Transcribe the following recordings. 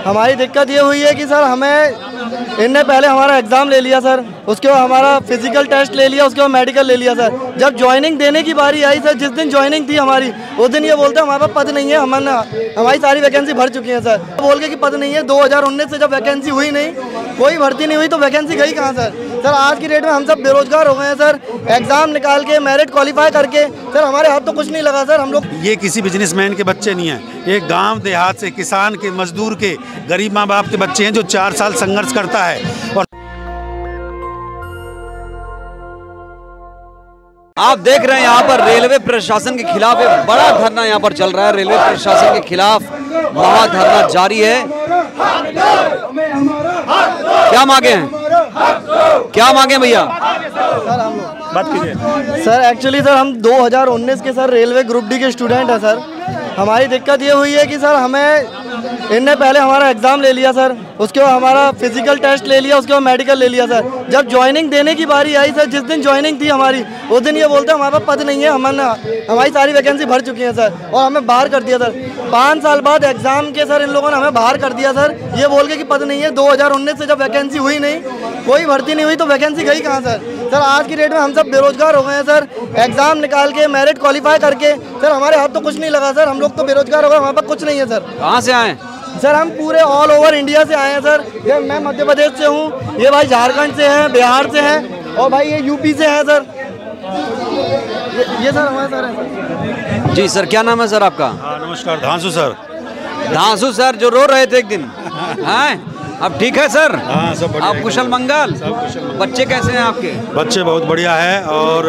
हमारी दिक्कत ये हुई है कि सर हमें इनने पहले हमारा एग्ज़ाम ले लिया सर, उसके बाद हमारा फिजिकल टेस्ट ले लिया, उसके बाद मेडिकल ले लिया सर। जब ज्वाइनिंग देने की बारी आई सर, जिस दिन ज्वाइनिंग थी हमारी, उस दिन ये बोलते हैं हमारे पास पद नहीं है, हमारी सारी वैकेंसी भर चुकी है सर। बोल के कि पद नहीं है, 2019 से जब वैकेंसी हुई नहीं, कोई भर्ती नहीं हुई तो वैकेंसी गई कहाँ सर? सर आज की डेट में हम सब बेरोजगार हो गए हैं सर। एग्ज़ाम निकाल के मेरिट क्वालिफाई करके सर हमारे हाथ तो कुछ नहीं लगा सर। हम लोग ये किसी बिजनेसमैन के बच्चे नहीं हैं, ये गांव देहात से किसान के, मजदूर के, गरीब माँ बाप के बच्चे हैं जो 4 साल संघर्ष करता है। और आप देख रहे हैं यहाँ पर रेलवे प्रशासन के खिलाफ एक बड़ा धरना यहाँ पर चल रहा है। रेलवे प्रशासन के खिलाफ महाधरना जारी है। क्या मांगे हैं, क्या मांगे भैया? सर हम लोग बात कीजिए सर। एक्चुअली सर हम 2019 के सर रेलवे ग्रुप डी के स्टूडेंट हैं सर। हमारी दिक्कत ये हुई है कि सर हमें इनने पहले हमारा एग्ज़ाम ले लिया सर, उसके बाद हमारा फिजिकल टेस्ट ले लिया, उसके बाद मेडिकल ले लिया सर। जब ज्वाइनिंग देने की बारी आई सर, जिस दिन ज्वाइनिंग थी हमारी, उस दिन ये बोलते हैं हमारे पास पद नहीं है, हमारी सारी वैकेंसी भर चुकी है सर, और हमें बाहर कर दिया सर। 5 साल बाद एग्ज़ाम के सर इन लोगों ने हमें बाहर कर दिया सर, ये बोल के कि पद नहीं है। 2019 से जब वैकेंसी हुई नहीं, कोई भर्ती नहीं हुई तो वैकेंसी गई कहाँ सर? सर आज की डेट में हम सब बेरोजगार हो गए हैं सर। एग्ज़ाम निकाल के मेरिट क्वालिफाई करके सर हमारे हाथ तो कुछ नहीं लगा सर। हम लोग तो बेरोजगार हो गए, हमारे पास कुछ नहीं है सर। कहाँ से आए सर? हम पूरे ऑल ओवर इंडिया से आए हैं सर। ये मैं मध्य प्रदेश से हूँ, ये भाई झारखंड से हैं, बिहार से हैं, और भाई ये यूपी से हैं सर। ये सर हमारे सर हैं सर। जी सर, क्या नाम है सर आपका? नमस्कार, धांसू सर। धांसू सर जो रो रहे थे एक दिन, हैं अब ठीक है सर? हाँ सब बढ़िया। आप कुशल मंगल? बच्चे कैसे हैं आपके? बच्चे बहुत बढ़िया है। और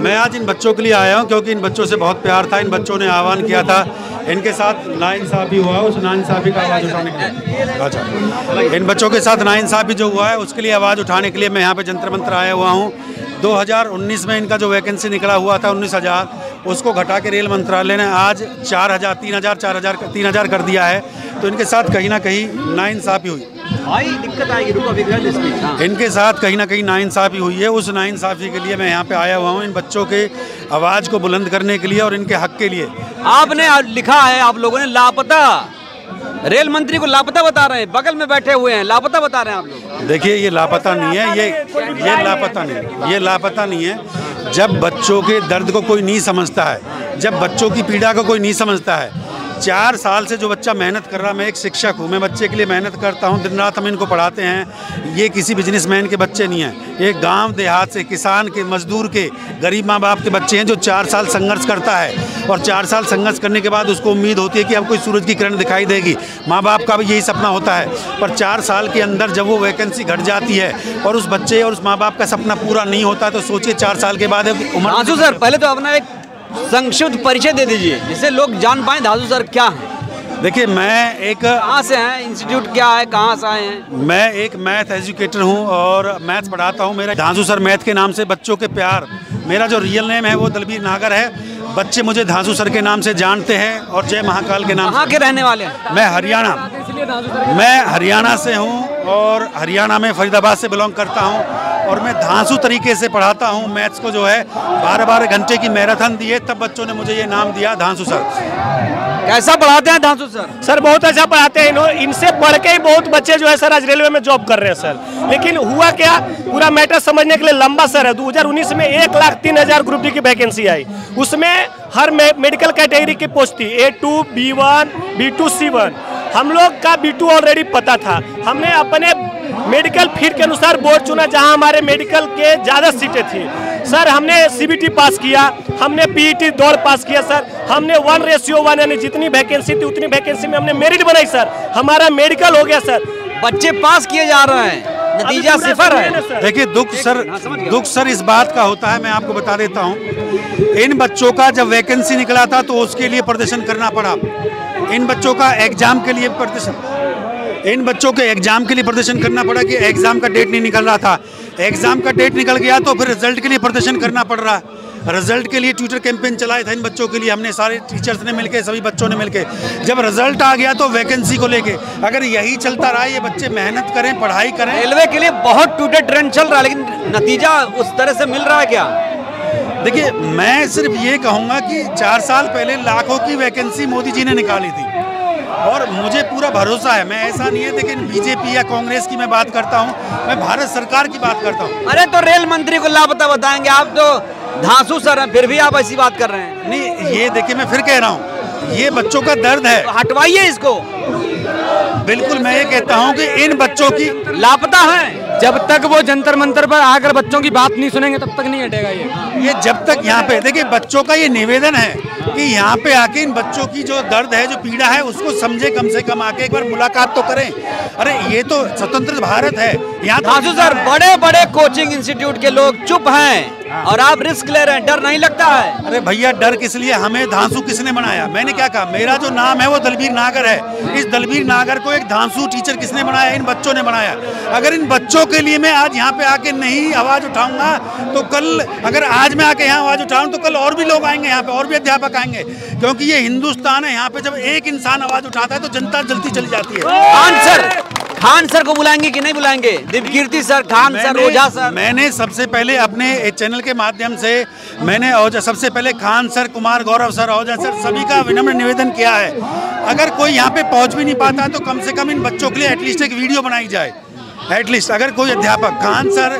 मैं आज इन बच्चों के लिए आया हूँ क्योंकि इन बच्चों से बहुत प्यार था। इन बच्चों ने आह्वान किया था, इनके साथ नाइंसाफ़ी हुआ, उस नाइंसाफ़ी का आवाज़ उठाने के लिए। अच्छा, इन बच्चों के साथ नाइंसाफ़ी जो हुआ है उसके लिए आवाज़ उठाने के लिए मैं यहाँ पे जंतर मंतर आया हुआ हूँ। 2019 में इनका जो वैकेंसी निकला हुआ था 19,000, उसको घटा के रेल मंत्रालय ने आज 4,000, 3,000 कर दिया है। तो इनके साथ कहीं ना कहीं नाइंसाफ़ी हुई। भाई दिक्कत आएगी, रुको इसमें। इनके साथ कहीं ना कहीं नाइंसाफ़ी हुई है। उस नाइंसाफ़ी के लिए मैं यहाँ पे आया हुआ हूँ, इन बच्चों के आवाज़ को बुलंद करने के लिए और इनके हक के लिए। आपने लिखा है, आप लोगों ने लापता, रेल मंत्री को लापता बता रहे हैं, बगल में बैठे हुए हैं, लापता बता रहे हैं आप लोग। देखिए ये लापता नहीं है, ये लापता नहीं, ये लापता नहीं है। जब बच्चों के दर्द को कोई नहीं समझता है, जब बच्चों की पीड़ा को कोई नहीं समझता है, 4 साल से जो बच्चा मेहनत कर रहा, मैं एक शिक्षक हूँ, मैं बच्चे के लिए मेहनत करता हूँ, दिन रात हम इनको पढ़ाते हैं। ये किसी बिजनेसमैन के बच्चे नहीं हैं, ये गांव देहात से किसान के, मजदूर के, गरीब माँ बाप के बच्चे हैं जो 4 साल संघर्ष करता है। और 4 साल संघर्ष करने के बाद उसको उम्मीद होती है कि अब कोई सूरज की किरण दिखाई देगी। माँ बाप का भी यही सपना होता है, पर 4 साल के अंदर जब वो वैकेंसी घट जाती है और उस बच्चे और उस माँ बाप का सपना पूरा नहीं होता, तो सोचिए 4 साल के बाद उम्र। धांसू सर पहले तो अपना एक संक्षिप्त परिचय दे दीजिए जिससे लोग जान पाएं धांसू सर क्या है। देखिए मैं एक, कहाँ से हैं, इंस्टीट्यूट क्या है, कहाँ से आए हैं? मैं एक मैथ एजुकेटर हूँ और मैथ्स पढ़ाता हूँ। मेरा धांसू सर मैथ के नाम से बच्चों के प्यार, मेरा जो रियल नेम है वो दलबीर नागर है। बच्चे मुझे धांसू सर के नाम से जानते हैं और जय महाकाल के नाम। कहाँ के रहने वाले हैं? मैं हरियाणा से हूँ और हरियाणा में फरीदाबाद से बिलोंग करता हूँ। और मैं धांसू तरीके से पढ़ाता हूँ मैथ्स को, जो है 12-12 घंटे की मैराथन दी है, तब बच्चों ने मुझे ये नाम दिया धांसू सर। कैसा पढ़ाते हैं धांसू सर? सर बहुत अच्छा पढ़ाते हैं। इनसे पढ़ के ही बहुत बच्चे जो है सर आज रेलवे में जॉब कर रहे हैं सर। लेकिन हुआ क्या, पूरा मैटर समझने के लिए लंबा सर है। 2019 में 1,03,000 ग्रुप डी की वैकेंसी आई, उसमें हर मेडिकल कैटेगरी की पोस्ट थी, A2, B1, B2, C1। हम लोग का B2 ऑलरेडी पता था। हमने अपने मेडिकल फील्ड के अनुसार बोर्ड चुना जहां हमारे मेडिकल के ज़्यादा सीटें थी सर। हमने CBT पास किया, हमने PET दौड़ पास किया सर। हमने 1:1 यानी जितनी वैकेंसी थी उतनी वैकेंसी में हमने मेरिट बनाई सर। हमारा मेडिकल हो गया सर। बच्चे पास किए जा रहे हैं, नतीजा सिफर है। देखिए दुख सर इस बात का होता है, मैं आपको बता देता हूँ। इन बच्चों का जब वैकेंसी निकला था तो उसके लिए प्रदर्शन करना पड़ा। इन बच्चों का एग्जाम के लिए प्रदर्शन करना पड़ा कि एग्जाम का डेट नहीं निकल रहा था। एग्जाम का डेट निकल गया तो फिर रिजल्ट के लिए प्रदर्शन करना पड़ रहा है। रिजल्ट के लिए ट्विटर कैंपेन चलाया था इन बच्चों के लिए, हमने सारे टीचर्स ने मिलके, सभी बच्चों ने मिलके। जब रिजल्ट आ गया तो वैकेंसी को लेके, अगर यही चलता रहा, ये बच्चे मेहनत करें, पढ़ाई करें। रेलवे के लिए बहुत ट्विटर ट्रेंड चल रहा है, लेकिन नतीजा उस तरह से मिल रहा है क्या? देखिए मैं सिर्फ ये कहूँगा कि 4 साल पहले लाखों की वैकेंसी मोदी जी ने निकाली थी। और मुझे पूरा भरोसा है, मैं ऐसा नहीं है लेकिन बीजेपी या कांग्रेस की मैं बात करता हूँ, मैं भारत सरकार की बात करता हूँ। अरे तो रेल मंत्री को लापता बताएंगे, आप तो धांसू सर हैं, फिर भी आप ऐसी बात कर रहे हैं। नहीं, ये देखिए मैं फिर कह रहा हूँ, ये बच्चों का दर्द है, तो हटवाइए इसको। बिल्कुल मैं ये कहता हूँ कि इन बच्चों की लापता है, जब तक वो जंतर मंतर पर आकर बच्चों की बात नहीं सुनेंगे तब तक नहीं हटेगा ये जब तक यहाँ पे देखिए बच्चों का ये निवेदन है कि यहाँ पे आके इन बच्चों की जो दर्द है, जो पीड़ा है, उसको समझे, कम से कम आके एक बार मुलाकात तो करें। अरे ये तो स्वतंत्र भारत है, यहाँ धांसू सर बड़े बड़े कोचिंग इंस्टीट्यूट के लोग चुप हैं और आप रिस्क ले रहे हैं, डर नहीं लगता है? अरे भैया डर किस लिए, हमें धांसू किसने बनाया? मैंने क्या कहा, मेरा जो नाम है वो दलबीर नागर है। इस दलबीर नागर को एक धांसू टीचर किसने बनाया? इन बच्चों ने बनाया। अगर इन बच्चों के लिए मैं आज यहाँ पे आके नहीं आवाज उठाऊंगा तो कल, अगर आज मैं आके यहाँ आवाज उठाऊं तो कल और भी लोग आएंगे यहाँ पे, और भी अध्यापक आएंगे, क्योंकि ये हिंदुस्तान है। यहाँ पे जब एक इंसान आवाज उठाता है तो जनता जलती चली जाती है। खान सर को बुलाएंगे कि नहीं बुलाएंगे? दिव्यकीर्ति सर, खान सर, ओझा सर। मैंने सबसे पहले अपने चैनल के माध्यम से मैंने सबसे पहले खान सर, कुमार गौरव सर, ओझा सर, सभी का विनम्र निवेदन किया है, अगर कोई यहाँ पे पहुँच भी नहीं पाता तो कम से कम इन बच्चों के लिए एटलीस्ट एक वीडियो बनाई जाए। एटलीस्ट अगर कोई अध्यापक, खान सर,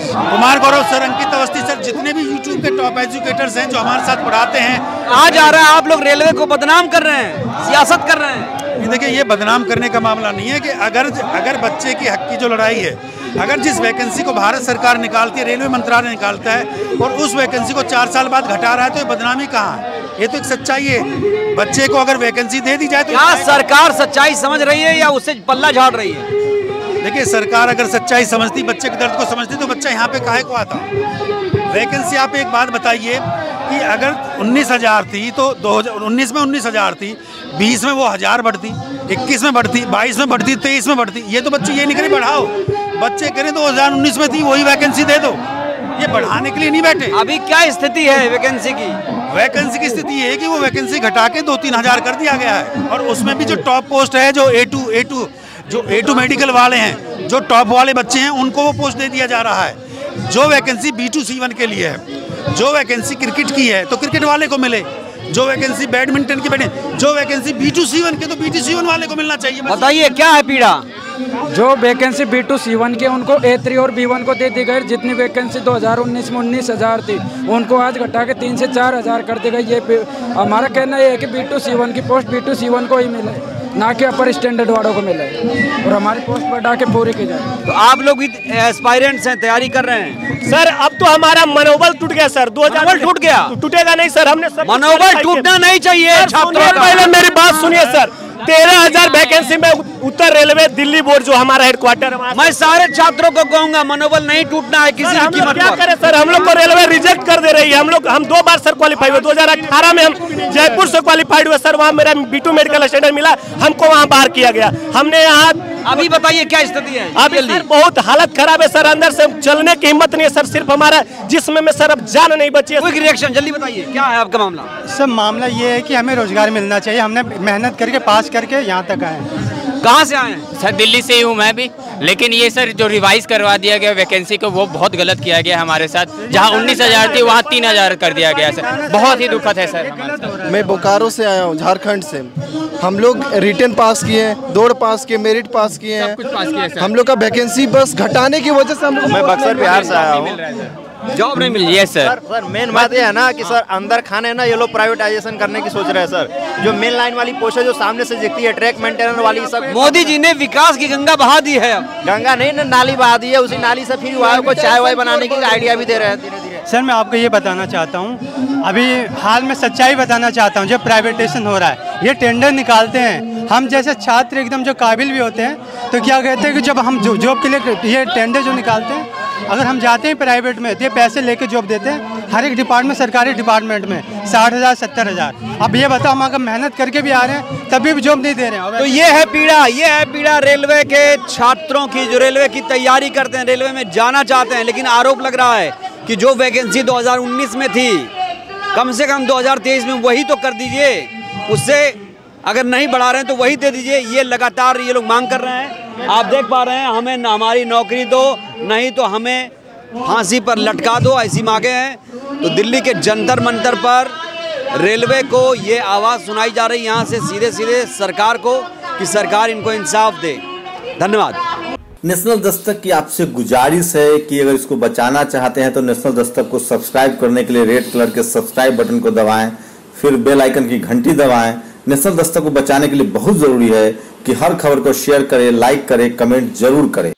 कुमार गौरव सर, अंकित अवस्थी सर, जितने भी यूट्यूब के टॉप एजुकेटर्स हैं जो हमारे साथ पढ़ाते हैं। आज आ रहा है आप लोग रेलवे को बदनाम कर रहे हैं, सियासत कर रहे हैं। देखिए ये बदनाम करने का मामला नहीं है कि अगर बच्चे की हक की जो लड़ाई है, अगर जिस वैकेंसी को भारत सरकार निकालती है, रेलवे मंत्रालय निकालता है, और उस वैकेंसी को 4 साल बाद घटा रहा है, तो ये बदनामी कहाँ है? ये तो एक सच्चाई है। बच्चे को अगर वैकेंसी दे दी जाए तो क्या सरकार सच्चाई समझ रही है या उससे पल्ला झाड़ रही है? देखिए सरकार अगर सच्चाई समझती, बच्चे के दर्द को समझती, तो बच्चा यहाँ पे काहे को आता? वैकेंसी आप एक बात बताइए कि अगर 19,000 थी तो 2019 में 19,000 थी, 20 में वो 1000 बढ़ती, 21 में बढ़ती, 22 में बढ़ती, 23 में बढ़ती। ये तो बच्चे ये नहीं करें बढ़ाओ, बच्चे करें 2019 में थी वही वैकेंसी दे दो, ये बढ़ाने के लिए नहीं बैठे। अभी क्या स्थिति है वैकेंसी की? वैकेंसी की स्थिति ये है कि वो वैकेंसी घटा के 2-3 हज़ार कर दिया गया है, और उसमें भी जो टॉप पोस्ट है, जो A2 मेडिकल वाले हैं, जो टॉप वाले बच्चे हैं, उनको वो पोस्ट दे दिया जा रहा है। जो वैकेंसी B2 C1 के लिए है, जो वैकेंसी क्रिकेट की है तो क्रिकेट वाले को मिले, जो वैकेंसी बैडमिंटन की जो वैकेंसी B2 C1 के तो B2 C1 वाले को मिलना चाहिए। बताइए क्या है पीड़ा? जो वैकेंसी B2 C1 के उनको A3 और B1 को दे दी गई। जितनी वैकेंसी 2019 में 19,000 थी उनको आज घटा के 3 से 4 हज़ार कर दी गई। ये हमारा कहना ये है कि B2 C1 की पोस्ट B2 C1 को ही मिले, ना कि अपर स्टैंडर्ड वालों को मिले, और हमारी पोस्ट बढ़ा के पूरी की जाए। तो आप लोग भी एस्पायरेंट्स हैं, तैयारी कर रहे हैं? सर अब तो हमारा मनोबल टूट गया सर। 2000 टूट गया? टूटेगा नहीं सर, हमने मनोबल टूटना नहीं चाहिए छात्रों का। पहले मेरी बात सुनिए सर, 13,000 वैकेंसी में उत्तर रेलवे दिल्ली बोर्ड जो हमारा हेडक्वार्टर है, मैं सारे छात्रों को कहूंगा मनोबल नहीं टूटना है किसी कीमत पर। क्या करें सर, हम लोग को रेलवे रिजेक्ट कर दे रही है। हम 2 बार सर क्वालिफाई हुए, 2018 में हम जयपुर से क्वालिफाइड हुए सर, वहाँ मेरा B2 मेडिकल स्टैंडर्ड मिला, हमको वहाँ बाहर किया गया। हमने यहाँ अभी बताइए क्या स्थिति है? अभी सर बहुत हालत खराब है सर, अंदर से चलने की हिम्मत नहीं है सर, सिर्फ हमारा जिस्म में सर अब जान नहीं बची है। क्विक रिएक्शन जल्दी बताइए, क्या है आपका मामला? सर मामला ये है कि हमें रोजगार मिलना चाहिए, हमने मेहनत करके पास करके यहाँ तक आए। कहाँ से आए हैं? सर दिल्ली से ही हूँ मैं भी, लेकिन ये सर जो रिवाइज करवा दिया गया वैकेंसी को वो बहुत गलत किया गया हमारे साथ। जहाँ 19,000 थी वहाँ 3,000 कर दिया गया सर, बहुत ही दुखद है सर। मैं बोकारो से आया हूँ, झारखंड से। हम लोग रिटन पास किए हैं, दौड़ पास किए, मेरिट पास किए हैं, कुछ पास किया सर। हम लोग का वैकेंसी बस घटाने की वजह से हम लोग। मैं बक्सर बिहार से आया हूँ। जॉब नहीं मिल रही है सर। सर मेन बात ये है ना कि सर अंदर खाने ना ये लोग प्राइवेटाइजेशन करने की सोच रहे हैं सर। जो मेन लाइन वाली पोस्ट है जो सामने से दिखती है, ट्रैक मेंटेनर वाली, सब मोदी जी ने विकास की गंगा बहा दी है। गंगा नहीं ना, नाली बहा दी है। उसी नाली से फिर वहाँ को चाय वाय बनाने की आइडिया भी दे रहे हैं धीरे धीरे। सर मैं आपको ये बताना चाहता हूँ, अभी हाल में सच्चाई बताना चाहता हूँ। जब प्राइवेटाइजेशन हो रहा है, ये टेंडर निकालते हैं, हम जैसे छात्र एकदम जो काबिल भी होते हैं तो क्या कहते हैं कि जब हम जॉब के लिए ये टेंडर जो निकालते हैं, अगर हम जाते हैं प्राइवेट में तो ये पैसे लेके जॉब देते हैं हर एक डिपार्टमेंट, सरकारी डिपार्टमेंट में 60,000 70,000। अब ये बताओ हम अगर मेहनत करके भी आ रहे हैं तभी भी जॉब नहीं दे रहे हैं। तो ये है पीड़ा रेलवे के छात्रों की, जो रेलवे की तैयारी करते हैं, रेलवे में जाना चाहते हैं, लेकिन आरोप लग रहा है कि जो वैकेंसी 2019 में थी कम से कम 2023 में वही तो कर दीजिए, उससे अगर नहीं बढ़ा रहे हैं तो वही दे दीजिए। ये लगातार ये लोग मांग कर रहे हैं। आप देख पा रहे हैं, हमें हमारी नौकरी दो, नहीं तो हमें फांसी पर लटका दो, ऐसी मांगे हैं। तो दिल्ली के जंतर मंतर पर रेलवे को ये आवाज़ सुनाई जा रही यहाँ से सीधे सीधे सरकार को कि सरकार इनको इंसाफ दे। धन्यवाद। नेशनल दस्तक की आपसे गुजारिश है कि अगर इसको बचाना चाहते हैं तो नेशनल दस्तक को सब्सक्राइब करने के लिए रेड कलर के सब्सक्राइब बटन को दबाएं, फिर बेल आइकन की घंटी दबाएं। नेशनल दस्तक को बचाने के लिए बहुत जरूरी है कि हर खबर को शेयर करें, लाइक करें, कमेंट जरूर करें।